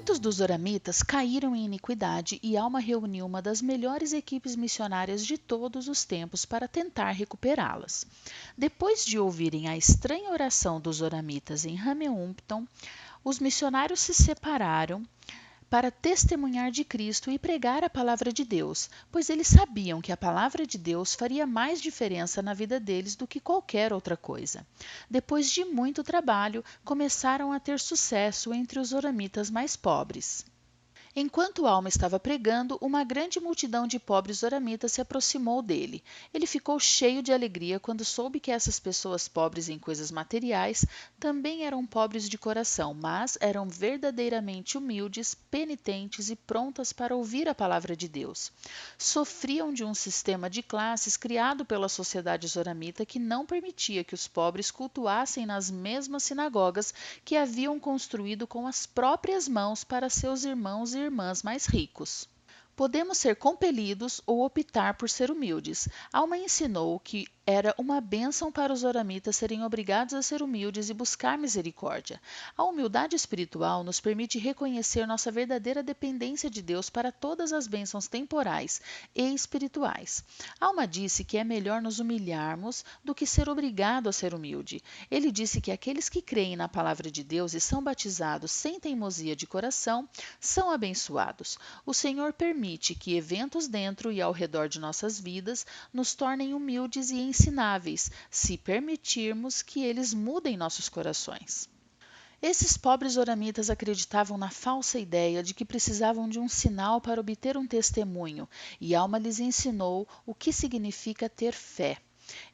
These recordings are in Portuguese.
Muitos dos Zoramitas caíram em iniquidade e Alma reuniu uma das melhores equipes missionárias de todos os tempos para tentar recuperá-las. Depois de ouvirem a estranha oração dos Zoramitas em Hameumpton, os missionários se separaram para testemunhar de Cristo e pregar a palavra de Deus, pois eles sabiam que a palavra de Deus faria mais diferença na vida deles do que qualquer outra coisa. Depois de muito trabalho, começaram a ter sucesso entre os oramitas mais pobres. Enquanto Alma estava pregando, uma grande multidão de pobres oramitas se aproximou dele. Ele ficou cheio de alegria quando soube que essas pessoas pobres em coisas materiais também eram pobres de coração, mas eram verdadeiramente humildes, penitentes e prontas para ouvir a palavra de Deus. Sofriam de um sistema de classes criado pela sociedade zoramita que não permitia que os pobres cultuassem nas mesmas sinagogas que haviam construído com as próprias mãos para seus irmãos e irmãs mais ricos. Podemos ser compelidos ou optar por ser humildes. Alma ensinou que era uma bênção para os oramitas serem obrigados a ser humildes e buscar misericórdia. A humildade espiritual nos permite reconhecer nossa verdadeira dependência de Deus para todas as bênçãos temporais e espirituais. Alma disse que é melhor nos humilharmos do que ser obrigado a ser humilde. Ele disse que aqueles que creem na palavra de Deus e são batizados sem teimosia de coração são abençoados. O Senhor permite que eventos dentro e ao redor de nossas vidas nos tornem humildes e ensináveis, se permitirmos que eles mudem nossos corações. Esses pobres oramitas acreditavam na falsa ideia de que precisavam de um sinal para obter um testemunho, e Alma lhes ensinou o que significa ter fé.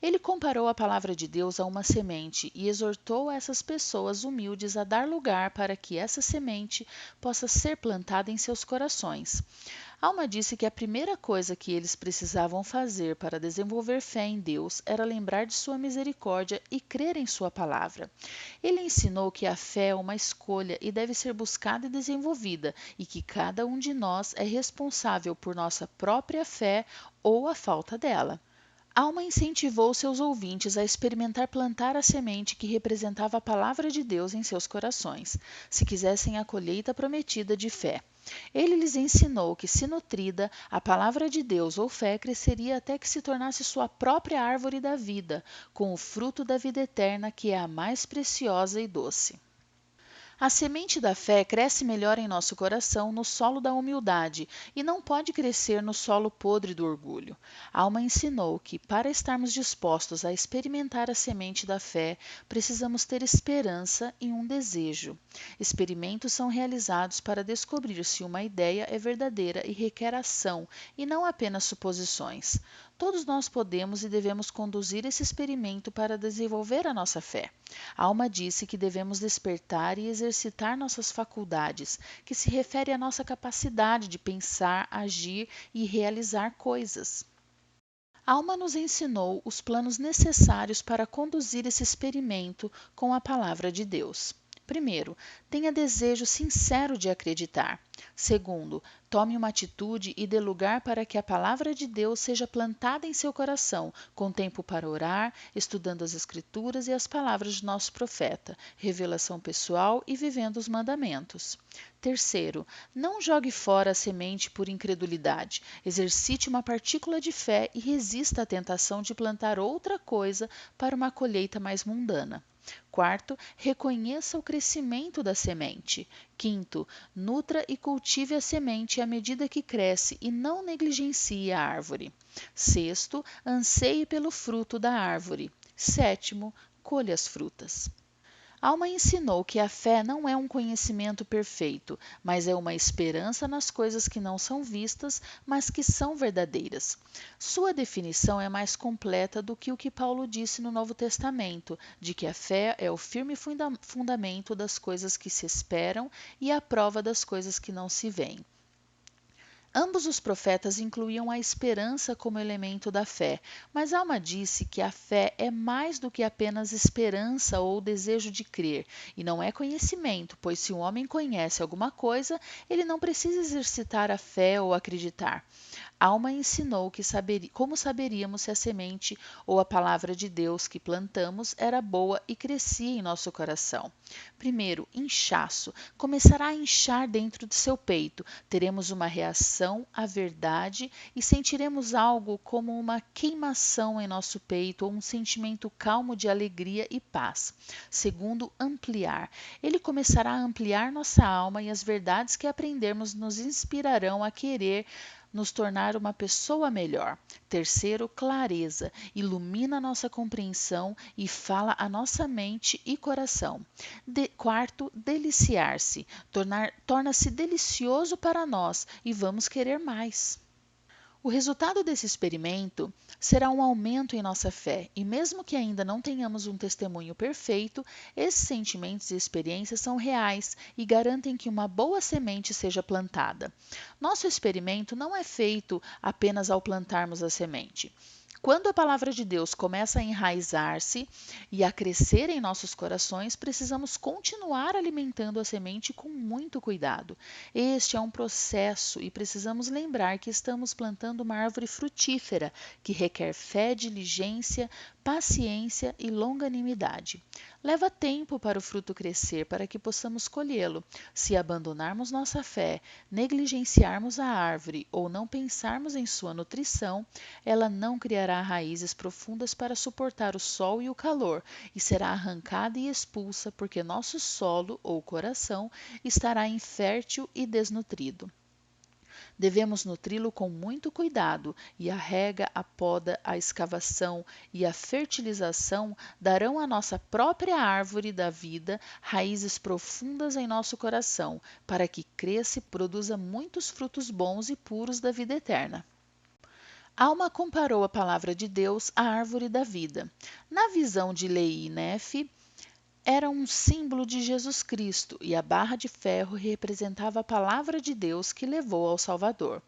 Ele comparou a palavra de Deus a uma semente e exortou essas pessoas humildes a dar lugar para que essa semente possa ser plantada em seus corações. Alma disse que a primeira coisa que eles precisavam fazer para desenvolver fé em Deus era lembrar de sua misericórdia e crer em sua palavra. Ele ensinou que a fé é uma escolha e deve ser buscada e desenvolvida, e que cada um de nós é responsável por nossa própria fé ou a falta dela. Alma incentivou seus ouvintes a experimentar plantar a semente que representava a palavra de Deus em seus corações, se quisessem a colheita prometida de fé. Ele lhes ensinou que, se nutrida, a palavra de Deus ou fé cresceria até que se tornasse sua própria árvore da vida, com o fruto da vida eterna, que é a mais preciosa e doce. A semente da fé cresce melhor em nosso coração no solo da humildade e não pode crescer no solo podre do orgulho. Alma ensinou que, para estarmos dispostos a experimentar a semente da fé, precisamos ter esperança e um desejo. Experimentos são realizados para descobrir se uma ideia é verdadeira e requer ação, e não apenas suposições. Todos nós podemos e devemos conduzir esse experimento para desenvolver a nossa fé. Alma disse que devemos despertar e exercitar nossas faculdades, que se refere à nossa capacidade de pensar, agir e realizar coisas. Alma nos ensinou os planos necessários para conduzir esse experimento com a palavra de Deus. Primeiro, tenha desejo sincero de acreditar. Segundo, tome uma atitude e dê lugar para que a palavra de Deus seja plantada em seu coração, com tempo para orar, estudando as Escrituras e as palavras de nosso profeta, revelação pessoal e vivendo os mandamentos. Terceiro, não jogue fora a semente por incredulidade. Exercite uma partícula de fé e resista à tentação de plantar outra coisa para uma colheita mais mundana. Quarto, reconheça o crescimento da semente. Quinto, nutra e cultive a semente à medida que cresce e não negligencie a árvore. Sexto, anseie pelo fruto da árvore. Sétimo, colha as frutas. Alma ensinou que a fé não é um conhecimento perfeito, mas é uma esperança nas coisas que não são vistas, mas que são verdadeiras. Sua definição é mais completa do que o que Paulo disse no Novo Testamento, de que a fé é o firme fundamento das coisas que se esperam e a prova das coisas que não se veem. Ambos os profetas incluíam a esperança como elemento da fé, mas Alma disse que a fé é mais do que apenas esperança ou desejo de crer, e não é conhecimento, pois se um homem conhece alguma coisa, ele não precisa exercitar a fé ou acreditar. Alma ensinou como saberíamos se a semente ou a palavra de Deus que plantamos era boa e crescia em nosso coração. Primeiro, inchaço. Começará a inchar dentro de seu peito. Teremos uma reação à verdade e sentiremos algo como uma queimação em nosso peito ou um sentimento calmo de alegria e paz. Segundo, ampliar. Ele começará a ampliar nossa alma e as verdades que aprendermos nos inspirarão a querer nos tornar uma pessoa melhor. Terceiro, clareza. Ilumina nossa compreensão e fala a nossa mente e coração. Quarto, deliciar-se. Torna-se delicioso para nós e vamos querer mais. O resultado desse experimento será um aumento em nossa fé, e mesmo que ainda não tenhamos um testemunho perfeito, esses sentimentos e experiências são reais e garantem que uma boa semente seja plantada. Nosso experimento não é feito apenas ao plantarmos a semente. Quando a palavra de Deus começa a enraizar-se e a crescer em nossos corações, precisamos continuar alimentando a semente com muito cuidado. Este é um processo e precisamos lembrar que estamos plantando uma árvore frutífera que requer fé, diligência, paciência e longanimidade. Leva tempo para o fruto crescer para que possamos colhê-lo. Se abandonarmos nossa fé, negligenciarmos a árvore ou não pensarmos em sua nutrição, ela não criará raízes profundas para suportar o sol e o calor e será arrancada e expulsa porque nosso solo ou coração estará infértil e desnutrido. Devemos nutri-lo com muito cuidado, e a rega, a poda, a escavação e a fertilização darão à nossa própria árvore da vida raízes profundas em nosso coração, para que cresça e produza muitos frutos bons e puros da vida eterna. Alma comparou a palavra de Deus à árvore da vida. Na visão de Lehi Neff, era um símbolo de Jesus Cristo e a barra de ferro representava a palavra de Deus que levou ao Salvador.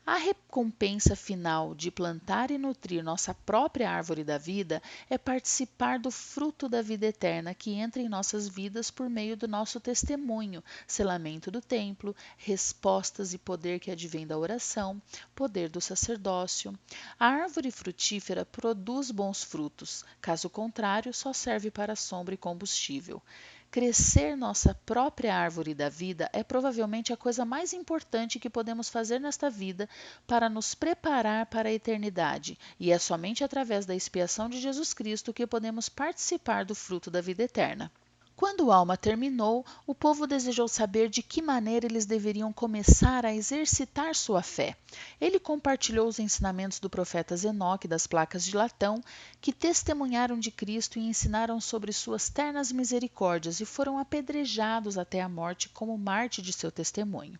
A recompensa final de plantar e nutrir nossa própria árvore da vida é participar do fruto da vida eterna que entra em nossas vidas por meio do nosso testemunho, selamento do templo, respostas e poder que advém da oração, poder do sacerdócio. A árvore frutífera produz bons frutos, caso contrário, só serve para sombra e combustível. Crescer nossa própria árvore da vida é provavelmente a coisa mais importante que podemos fazer nesta vida para nos preparar para a eternidade, e é somente através da expiação de Jesus Cristo que podemos participar do fruto da vida eterna. Quando o Alma terminou, o povo desejou saber de que maneira eles deveriam começar a exercitar sua fé. Ele compartilhou os ensinamentos do profeta Enoque das placas de latão, que testemunharam de Cristo e ensinaram sobre suas ternas misericórdias e foram apedrejados até a morte como mártir de seu testemunho.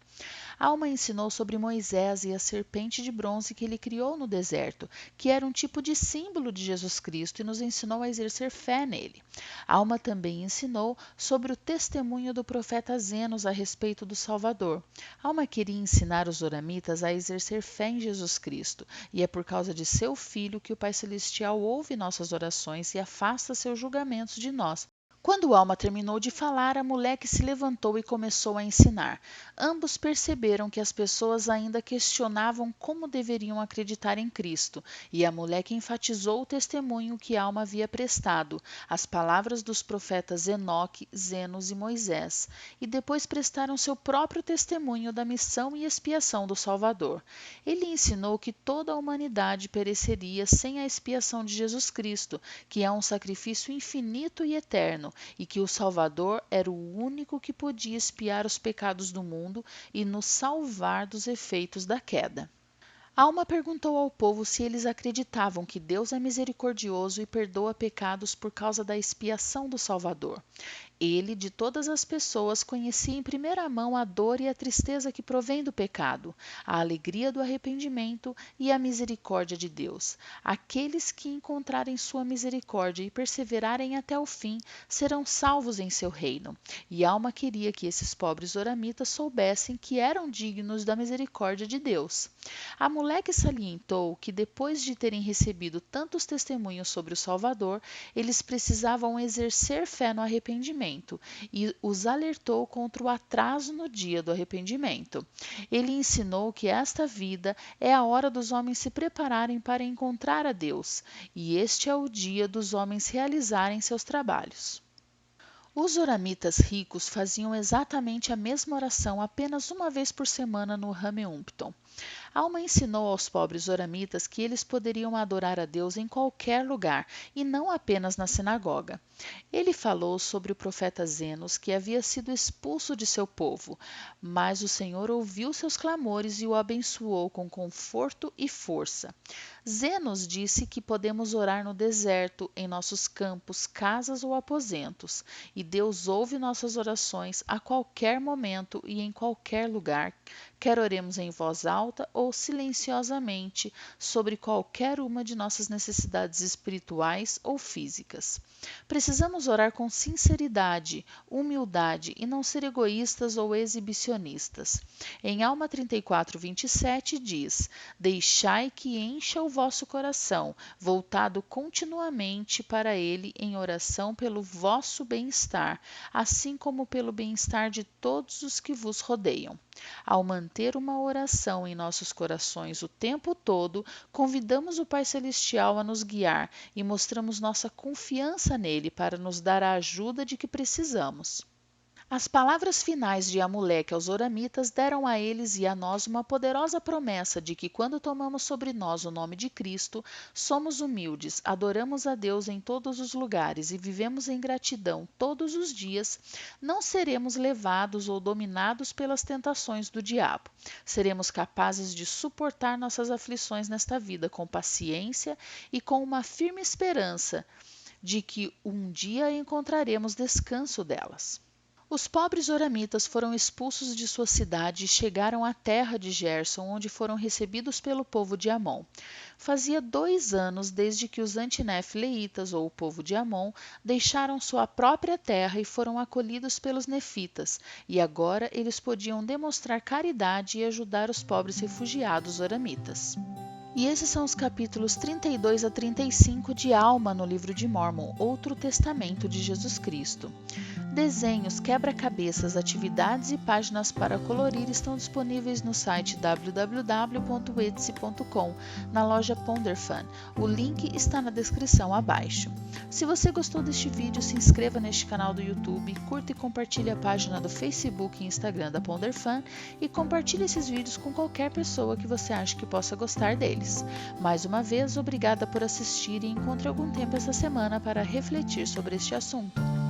Alma ensinou sobre Moisés e a serpente de bronze que ele criou no deserto, que era um tipo de símbolo de Jesus Cristo, e nos ensinou a exercer fé nele. Alma também ensinou sobre o testemunho do profeta Zenos a respeito do Salvador. Alma queria ensinar os oramitas a exercer fé em Jesus Cristo, e é por causa de seu Filho que o Pai Celestial ouve nossas orações e afasta seus julgamentos de nós. Quando Alma terminou de falar, a moleque se levantou e começou a ensinar. Ambos perceberam que as pessoas ainda questionavam como deveriam acreditar em Cristo, e a moleque enfatizou o testemunho que Alma havia prestado, as palavras dos profetas Enoque, Zenos e Moisés, e depois prestaram seu próprio testemunho da missão e expiação do Salvador. Ele ensinou que toda a humanidade pereceria sem a expiação de Jesus Cristo, que é um sacrifício infinito e eterno, e que o Salvador era o único que podia expiar os pecados do mundo e nos salvar dos efeitos da queda. Alma perguntou ao povo se eles acreditavam que Deus é misericordioso e perdoa pecados por causa da expiação do Salvador. Ele, de todas as pessoas, conhecia em primeira mão a dor e a tristeza que provém do pecado, a alegria do arrependimento e a misericórdia de Deus. Aqueles que encontrarem sua misericórdia e perseverarem até o fim serão salvos em seu reino. E Alma queria que esses pobres oramitas soubessem que eram dignos da misericórdia de Deus. A Amuleque salientou que depois de terem recebido tantos testemunhos sobre o Salvador, eles precisavam exercer fé no arrependimento e os alertou contra o atraso no dia do arrependimento. Ele ensinou que esta vida é a hora dos homens se prepararem para encontrar a Deus, e este é o dia dos homens realizarem seus trabalhos. Os oramitas ricos faziam exatamente a mesma oração apenas uma vez por semana no Hameupton. Alma ensinou aos pobres oramitas que eles poderiam adorar a Deus em qualquer lugar e não apenas na sinagoga. Ele falou sobre o profeta Zenos, que havia sido expulso de seu povo, mas o Senhor ouviu seus clamores e o abençoou com conforto e força. Zenos disse que podemos orar no deserto, em nossos campos, casas ou aposentos, e Deus ouve nossas orações a qualquer momento e em qualquer lugar, quer oremos em voz alta ou silenciosamente sobre qualquer uma de nossas necessidades espirituais ou físicas. Precisamos orar com sinceridade, humildade e não ser egoístas ou exibicionistas. Em Alma 34:27 diz: Deixai que encha o vosso coração, voltado continuamente para ele em oração pelo vosso bem-estar, assim como pelo bem-estar de todos os que vos rodeiam. Ao manter uma oração em nossos corações o tempo todo, convidamos o Pai Celestial a nos guiar e mostramos nossa confiança nele para nos dar a ajuda de que precisamos. As palavras finais de Amuleque aos oramitas deram a eles e a nós uma poderosa promessa de que, quando tomamos sobre nós o nome de Cristo, somos humildes, adoramos a Deus em todos os lugares e vivemos em gratidão todos os dias, não seremos levados ou dominados pelas tentações do diabo. Seremos capazes de suportar nossas aflições nesta vida com paciência e com uma firme esperança de que um dia encontraremos descanso delas. Os pobres oramitas foram expulsos de sua cidade e chegaram à terra de Gerson, onde foram recebidos pelo povo de Amon. Fazia 2 anos desde que os antinefleitas, ou o povo de Amon, deixaram sua própria terra e foram acolhidos pelos nefitas, e agora eles podiam demonstrar caridade e ajudar os pobres refugiados oramitas. E esses são os capítulos 32 a 35 de Alma no livro de Mórmon, Outro Testamento de Jesus Cristo. Desenhos, quebra-cabeças, atividades e páginas para colorir estão disponíveis no site www.etsy.com, na loja Ponderfun. O link está na descrição abaixo. Se você gostou deste vídeo, se inscreva neste canal do YouTube, curta e compartilhe a página do Facebook e Instagram da Ponderfun e compartilhe esses vídeos com qualquer pessoa que você acha que possa gostar deles. Mais uma vez, obrigada por assistir e encontre algum tempo essa semana para refletir sobre este assunto.